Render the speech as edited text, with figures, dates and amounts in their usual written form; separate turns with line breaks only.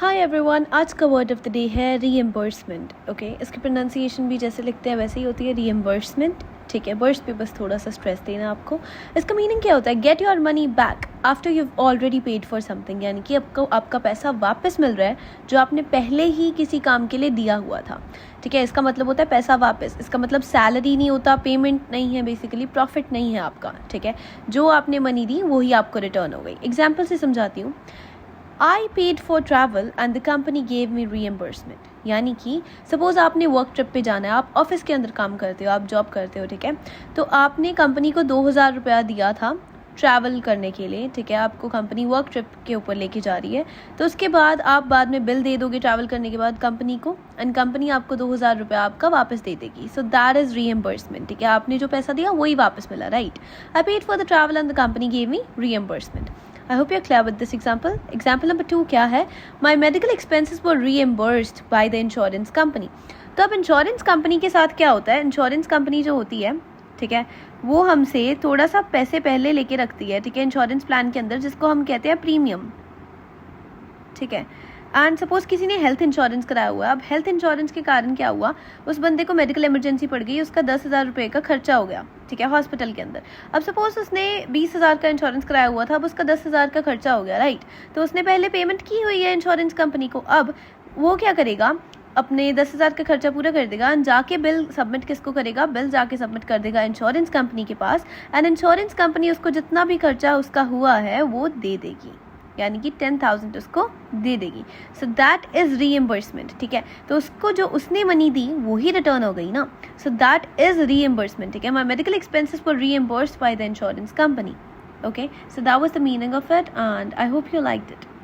Hi everyone, आज का word of the day है रीएम्बर्समेंट। ओके, इसकी प्रोनाउंसिएशन भी जैसे लिखते हैं वैसे ही होती है, रीएम्बर्समेंट। ठीक है, वर्ड्स पे बस थोड़ा सा स्ट्रेस देना आपको। इसका मीनिंग क्या होता है? Get your money back after you already paid for something, यानी कि आपको आपका पैसा वापस मिल रहा है जो आपने पहले ही किसी काम के लिए दिया हुआ था। ठीक है, इसका मतलब होता है पैसा वापस। इसका मतलब सैलरी नहीं होता, पेमेंट नहीं है, बेसिकली प्रॉफिट नहीं है आपका। ठीक है, जो आपने मनी दी वही आपको रिटर्न हो गई। एग्जाम्पल से समझाती हूँ। I paid for travel and the company gave me reimbursement। यानी कि सपोज आपने वर्क ट्रिप पे जाना है, आप ऑफिस के अंदर काम करते हो, आप जॉब करते हो। ठीक है, तो आपने कंपनी को 2000 रुपया दिया था ट्रैवल करने के लिए। ठीक है, आपको कंपनी वर्क ट्रिप के ऊपर लेके जा रही है, तो उसके बाद आप बाद में बिल दे दोगे ट्रैवल करने के बाद कंपनी को, एंड कंपनी आपको 2000 रुपया आपका वापस दे देगी। सो दैट इज रीएम्बर्समेंट। ठीक है, आपने जो पैसा दिया वही वापस मिला, right. I paid for the travel and the company gave me reimbursement. I hope you're clear with this example. Example number 2 क्या है? My medical expenses were reimbursed by the insurance company। तो अब इंश्योरेंस कंपनी के साथ क्या होता है? Insurance company जो होती है, ठीक है, वो हमसे थोड़ा सा पैसे पहले लेके रखती है। ठीक है, इंश्योरेंस प्लान के अंदर, जिसको हम कहते हैं प्रीमियम। ठीक है, एंड सपोज किसी ने हेल्थ इंश्योरेंस कराया हुआ है। अब हेल्थ इंश्योरेंस के कारण क्या हुआ, उस बंदे को मेडिकल इमरजेंसी पड़ गई, उसका 10,000 रुपये का खर्चा हो गया। ठीक है, हॉस्पिटल के अंदर। अब सपोज उसने 20,000 का इंश्योरेंस कराया हुआ था, अब उसका 10,000 का खर्चा हो गया, राइट। तो उसने पहले पेमेंट की हुई है इंश्योरेंस कंपनी को। अब वो क्या करेगा, अपने 10,000 का खर्चा पूरा कर देगा, जाके बिल सबमिट किसको करेगा? बिल जाके सबमिट कर देगा इंश्योरेंस कंपनी के पास, एंड इंश्योरेंस कंपनी उसको जितना भी खर्चा उसका हुआ है वो दे देगी, यानी कि 10,000 उसको दे देगी। सो दैट इज रीएम्बर्समेंट। ठीक है, तो उसको जो उसने मनी दी वो ही रिटर्न हो गई ना। So that is reimbursement. ठीक है, my medical expenses were reimbursed by the insurance company. Okay, so that was the meaning of it and I hope you liked it.